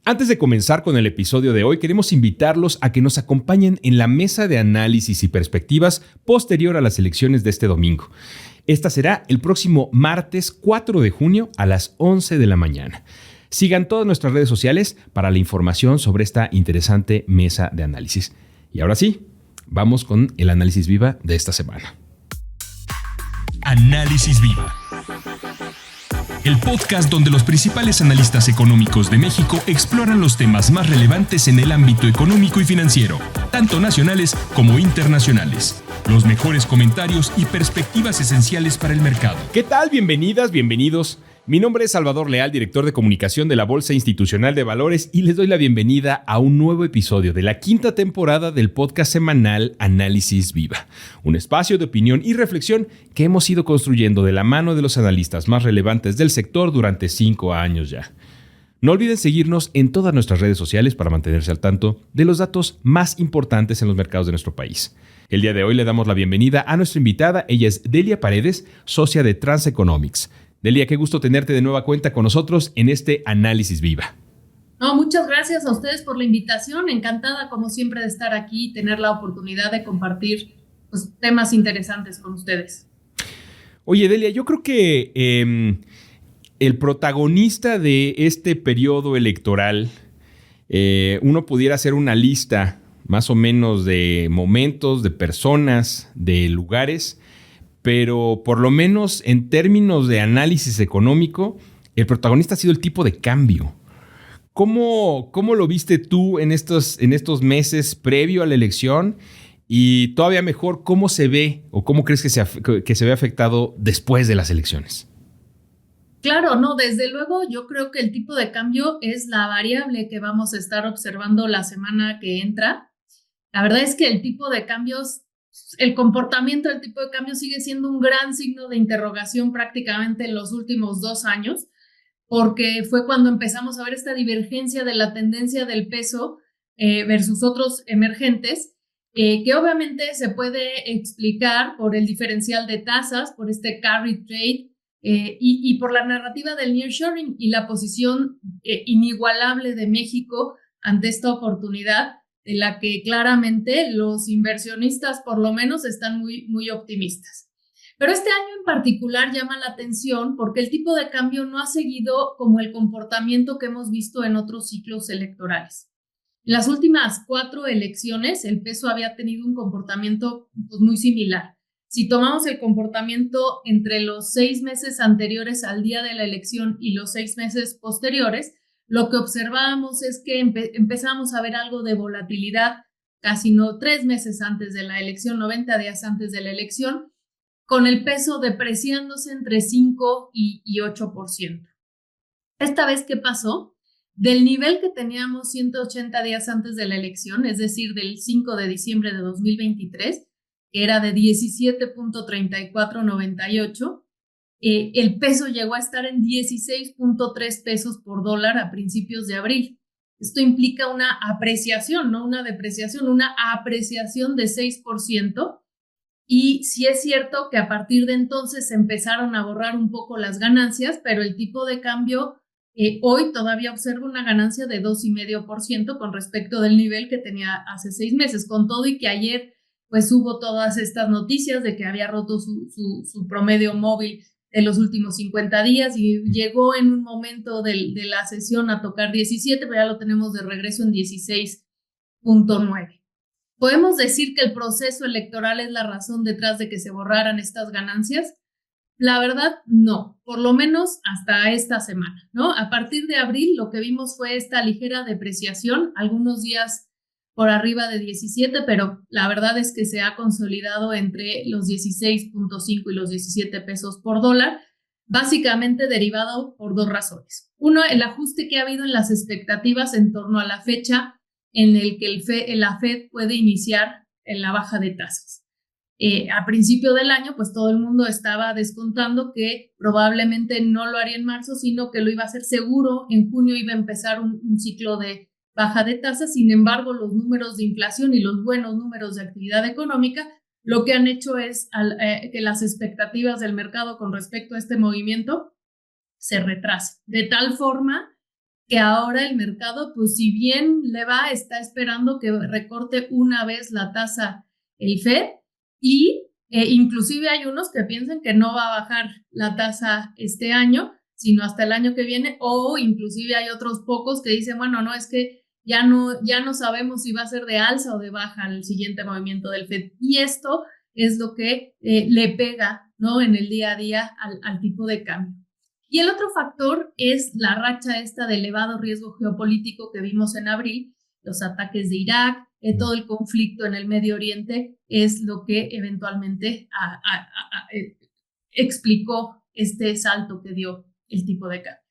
Antes de comenzar con el episodio de hoy, queremos invitarlos a que nos acompañen en la mesa de análisis y perspectivas posterior a las elecciones de este domingo. Esta será el próximo martes 4 de junio a las 11 de la mañana. Sigan todas nuestras redes sociales para la información sobre esta interesante mesa de análisis. Y ahora sí, vamos con el análisis viva de esta semana. Análisis Viva. El podcast donde los principales analistas económicos de México exploran los temas más relevantes en el ámbito económico y financiero, tanto nacionales como internacionales. Los mejores comentarios y perspectivas esenciales para el mercado. ¿Qué tal? Bienvenidas, bienvenidos. Mi nombre es Salvador Leal, director de comunicación de la Bolsa Institucional de Valores, y les doy la bienvenida a un nuevo episodio de la quinta temporada del podcast semanal Análisis Viva, un espacio de opinión y reflexión que hemos ido construyendo de la mano de los analistas más relevantes del sector durante 5 años ya. No olviden seguirnos en todas nuestras redes sociales para mantenerse al tanto de los datos más importantes en los mercados de nuestro país. El día de hoy le damos la bienvenida a nuestra invitada. Ella es Delia Paredes, socia de Transeconomics. Delia, qué gusto tenerte de nueva cuenta con nosotros en este Análisis Viva. No, muchas gracias a ustedes por la invitación. Encantada, como siempre, de estar aquí y tener la oportunidad de compartir temas interesantes con ustedes. Oye, Delia, yo creo que el protagonista de este periodo electoral, uno pudiera hacer una lista más o menos de momentos, de personas, de lugares, pero por lo menos en términos de análisis económico, el protagonista ha sido el tipo de cambio. ¿Cómo lo viste tú en estos meses previo a la elección? Y todavía mejor, ¿cómo se ve o cómo crees que se ve afectado después de las elecciones? Claro, no, desde luego yo creo que el tipo de cambio es la variable que vamos a estar observando la semana que entra. La verdad es que el comportamiento del tipo de cambio sigue siendo un gran signo de interrogación prácticamente en los últimos 2 años, porque fue cuando empezamos a ver esta divergencia de la tendencia del peso versus otros emergentes, que obviamente se puede explicar por el diferencial de tasas, por este carry trade y por la narrativa del nearshoring y la posición inigualable de México ante esta oportunidad, de la que claramente los inversionistas por lo menos están muy, muy optimistas. Pero este año en particular llama la atención porque el tipo de cambio no ha seguido como el comportamiento que hemos visto en otros ciclos electorales. En las últimas 4 elecciones, el peso había tenido un comportamiento muy similar. Si tomamos el comportamiento entre los 6 meses anteriores al día de la elección y los 6 meses posteriores, lo que observábamos es que empezamos a ver algo de volatilidad casi 3 meses antes de la elección, 90 días antes de la elección, con el peso depreciándose entre 5 y 8%. Esta vez, ¿qué pasó? Del nivel que teníamos 180 días antes de la elección, es decir, del 5 de diciembre de 2023, que era de 17.3498, el peso llegó a estar en 16.3 pesos por dólar a principios de abril. Esto implica una apreciación, no una depreciación, una apreciación de 6%. Y sí es cierto que a partir de entonces se empezaron a borrar un poco las ganancias, pero el tipo de cambio hoy todavía observa una ganancia de 2,5% con respecto del nivel que tenía hace 6 meses, con todo y que ayer pues hubo todas estas noticias de que había roto su promedio móvil de los últimos 50 días y llegó en un momento de la sesión a tocar 17, pero ya lo tenemos de regreso en 16.9. ¿Podemos decir que el proceso electoral es la razón detrás de que se borraran estas ganancias? La verdad, no, por lo menos hasta esta semana, ¿no? A partir de abril lo que vimos fue esta ligera depreciación, algunos días por arriba de 17, pero la verdad es que se ha consolidado entre los 16.5 y los 17 pesos por dólar, básicamente derivado por 2 razones. Uno, el ajuste que ha habido en las expectativas en torno a la fecha en el que la Fed puede iniciar en la baja de tasas. A principio del año, pues todo el mundo estaba descontando que probablemente no lo haría en marzo, sino que lo iba a hacer seguro. En junio iba a empezar un ciclo de baja de tasas. Sin embargo, los números de inflación y los buenos números de actividad económica lo que han hecho es que las expectativas del mercado con respecto a este movimiento se retrasen, de tal forma que ahora el mercado, pues si bien le va, está esperando que recorte una vez la tasa el FED y inclusive hay unos que piensan que no va a bajar la tasa este año, sino hasta el año que viene, o inclusive hay otros pocos que dicen, bueno, no, es que ya no sabemos si va a ser de alza o de baja el siguiente movimiento del FED. Y esto es lo que le pega, ¿no?, en el día a día al tipo de cambio. Y el otro factor es la racha esta de elevado riesgo geopolítico que vimos en abril, los ataques de Irak, todo el conflicto en el Medio Oriente es lo que eventualmente explicó este salto que dio el tipo de cambio.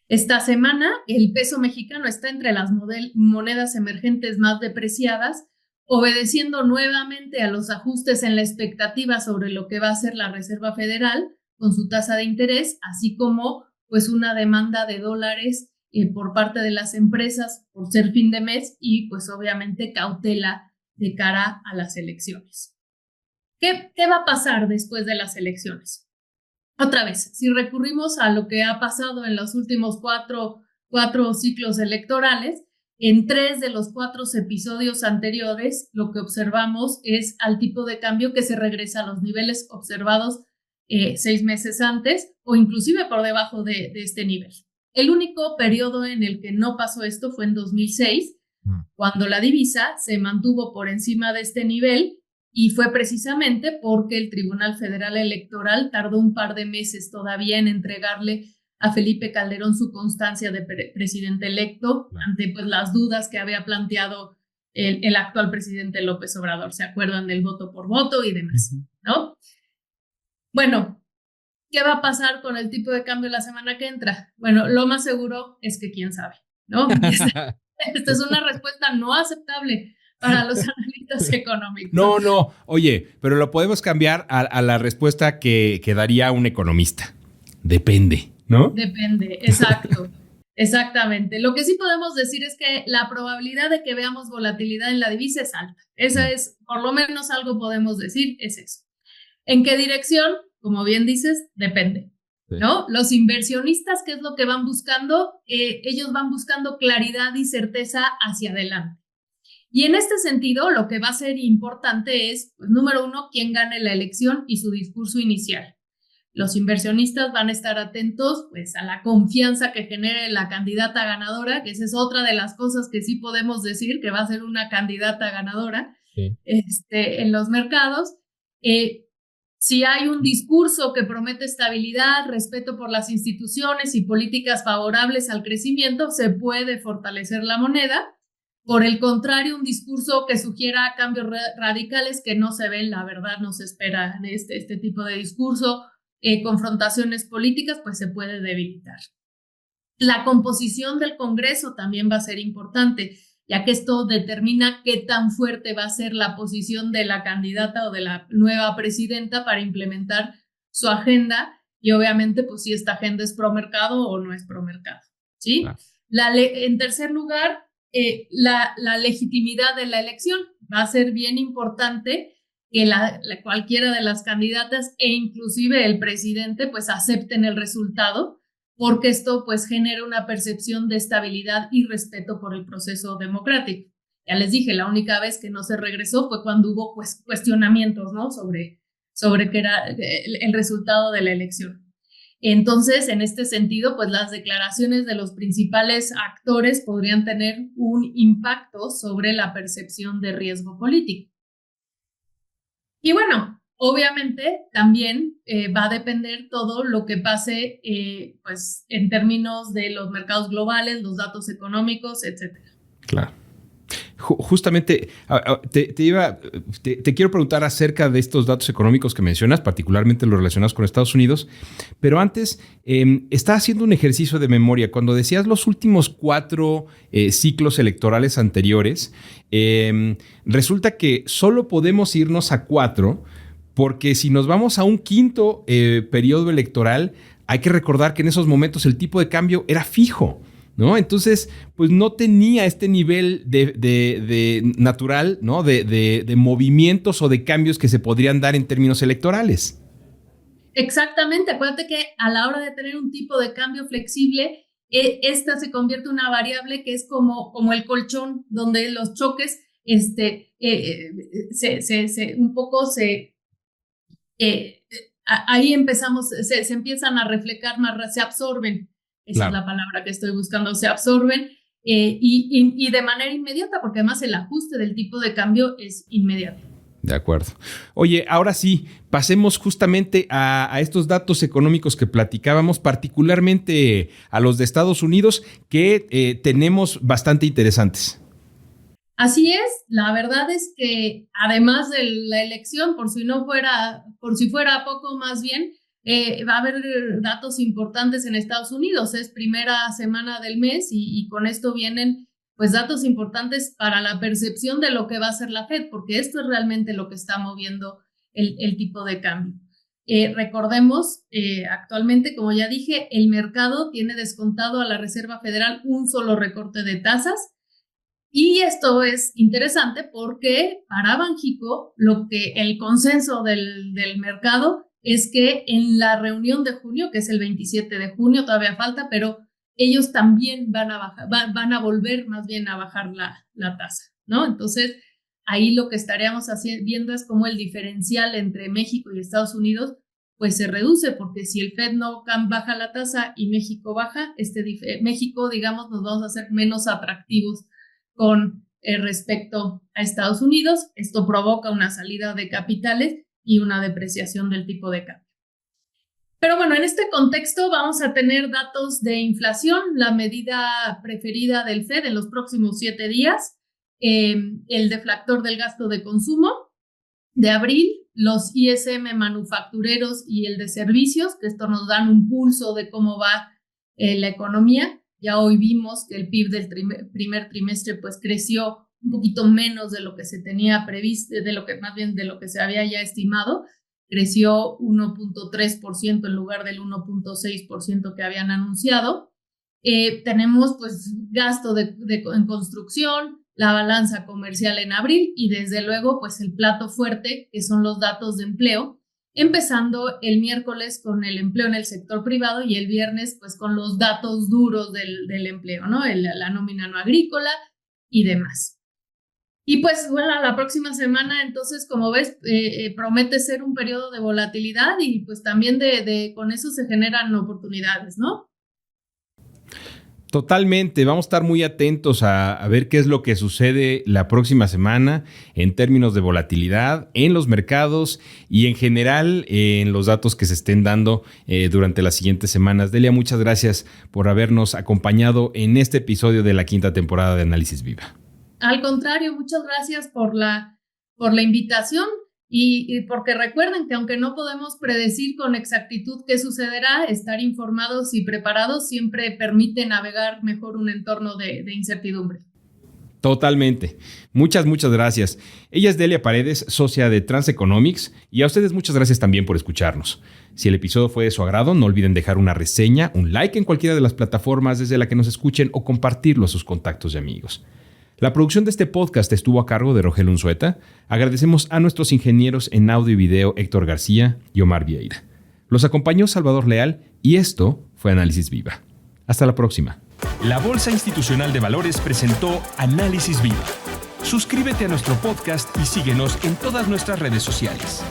Esta semana el peso mexicano está entre las monedas emergentes más depreciadas, obedeciendo nuevamente a los ajustes en la expectativa sobre lo que va a hacer la Reserva Federal con su tasa de interés, así como pues una demanda de dólares por parte de las empresas por ser fin de mes y pues obviamente cautela de cara a las elecciones. ¿Qué va a pasar después de las elecciones? Otra vez, si recurrimos a lo que ha pasado en los últimos cuatro ciclos electorales, en 3 de los 4 episodios anteriores, lo que observamos es al tipo de cambio que se regresa a los niveles observados 6 meses antes o inclusive por debajo de este nivel. El único periodo en el que no pasó esto fue en 2006, cuando la divisa se mantuvo por encima de este nivel y fue precisamente porque el Tribunal Federal Electoral tardó un par de meses todavía en entregarle a Felipe Calderón su constancia de presidente electo ante pues las dudas que había planteado el actual presidente López Obrador. ¿Se acuerdan del voto por voto y demás, no? Bueno, ¿qué va a pasar con el tipo de cambio la semana que entra? Bueno, lo más seguro es que quién sabe, ¿no? Esta es una respuesta no aceptable para los analistas económicos. No, oye, pero lo podemos cambiar a la respuesta que daría un economista. Depende, ¿no? Depende, exacto. Exactamente. Lo que sí podemos decir es que la probabilidad de que veamos volatilidad en la divisa es alta. Esa es, por lo menos algo podemos decir, es eso. ¿En qué dirección? Como bien dices, depende, ¿no? Los inversionistas, ¿qué es lo que van buscando? Ellos van buscando claridad y certeza hacia adelante. Y en este sentido, lo que va a ser importante es, pues, número 1, quién gane la elección y su discurso inicial. Los inversionistas van a estar atentos pues, a la confianza que genere la candidata ganadora, que esa es otra de las cosas que sí podemos decir, que va a ser una candidata ganadora en los mercados. Si hay un discurso que promete estabilidad, respeto por las instituciones y políticas favorables al crecimiento, se puede fortalecer la moneda. Por el contrario, un discurso que sugiera cambios radicales que no se ven, la verdad no se espera este tipo de discurso, confrontaciones políticas, pues se puede debilitar. La composición del Congreso también va a ser importante, ya que esto determina qué tan fuerte va a ser la posición de la candidata o de la nueva presidenta para implementar su agenda y obviamente pues si esta agenda es pro mercado o no es pro mercado, ¿sí? Claro. En tercer lugar, la legitimidad de la elección va a ser bien importante que cualquiera de las candidatas e inclusive el presidente pues acepten el resultado, porque esto pues genera una percepción de estabilidad y respeto por el proceso democrático. Ya les dije, la única vez que no se regresó fue cuando hubo pues cuestionamientos, ¿no? sobre qué era el resultado de la elección. Entonces, en este sentido, pues las declaraciones de los principales actores podrían tener un impacto sobre la percepción de riesgo político. Y bueno, obviamente también va a depender todo lo que pase pues en términos de los mercados globales, los datos económicos, etcétera. Claro. Justamente te quiero preguntar acerca de estos datos económicos que mencionas, particularmente los relacionados con Estados Unidos, pero antes estaba haciendo un ejercicio de memoria. Cuando decías los últimos 4 ciclos electorales anteriores, resulta que solo podemos irnos a 4 porque si nos vamos a un quinto periodo electoral, hay que recordar que en esos momentos el tipo de cambio era fijo, ¿no? Entonces, pues no tenía este nivel de natural, ¿no? de movimientos o de cambios que se podrían dar en términos electorales. Exactamente. Acuérdate que a la hora de tener un tipo de cambio flexible, esta se convierte en una variable que es como el colchón, donde los choques ahí empezamos, se empiezan a reflejar más, se absorben, esa es la palabra que estoy buscando, se absorben y de manera inmediata, porque además el ajuste del tipo de cambio es inmediato. De acuerdo. Oye, ahora sí, pasemos justamente a estos datos económicos que platicábamos, particularmente a los de Estados Unidos, que tenemos bastante interesantes. Así es, la verdad es que además de la elección, por si fuera poco más bien, va a haber datos importantes en Estados Unidos. Es primera semana del mes y con esto vienen pues datos importantes para la percepción de lo que va a hacer la Fed, porque esto es realmente lo que está moviendo el tipo de cambio. Recordemos, actualmente, como ya dije, el mercado tiene descontado a la Reserva Federal un solo recorte de tasas. Y esto es interesante porque para Banxico el consenso del mercado es que en la reunión de junio, que es el 27 de junio, todavía falta, pero ellos también van a volver más bien a bajar la tasa, ¿no? Entonces, ahí lo que estaríamos viendo es cómo el diferencial entre México y Estados Unidos pues se reduce, porque si el Fed no baja la tasa y México baja, México, digamos, nos vamos a hacer menos atractivos con respecto a Estados Unidos. Esto provoca una salida de capitales y una depreciación del tipo de cambio. Pero bueno, en este contexto vamos a tener datos de inflación, la medida preferida del Fed en los próximos 7 días, el deflactor del gasto de consumo de abril, los ISM manufactureros y el de servicios, que esto nos dan un pulso de cómo va la economía. Ya hoy vimos que el PIB del primer trimestre pues creció un poquito menos de lo que se tenía previsto, de lo que se había ya estimado. Creció 1.3% en lugar del 1.6% que habían anunciado. Tenemos pues gasto en construcción, la balanza comercial en abril y desde luego pues el plato fuerte, que son los datos de empleo, empezando el miércoles con el empleo en el sector privado y el viernes pues con los datos duros del empleo, ¿no? La nómina no agrícola y demás. Y pues bueno, la próxima semana entonces, como ves, promete ser un periodo de volatilidad y pues también con eso se generan oportunidades, ¿no? Totalmente, vamos a estar muy atentos a ver qué es lo que sucede la próxima semana en términos de volatilidad en los mercados y en general en los datos que se estén dando durante las siguientes semanas. Delia, muchas gracias por habernos acompañado en este episodio de la 5ª temporada de Análisis Viva. Al contrario, muchas gracias por la invitación. Y porque recuerden que aunque no podemos predecir con exactitud qué sucederá, estar informados y preparados siempre permite navegar mejor un entorno de incertidumbre. Totalmente. Muchas gracias. Ella es Delia Paredes, socia de Transeconomics, y a ustedes muchas gracias también por escucharnos. Si el episodio fue de su agrado, no olviden dejar una reseña, un like en cualquiera de las plataformas desde la que nos escuchen o compartirlo a sus contactos y amigos. La producción de este podcast estuvo a cargo de Rogelio Unzueta. Agradecemos a nuestros ingenieros en audio y video Héctor García y Omar Vieira. Los acompañó Salvador Leal y esto fue Análisis Viva. Hasta la próxima. La Bolsa Institucional de Valores presentó Análisis Viva. Suscríbete a nuestro podcast y síguenos en todas nuestras redes sociales.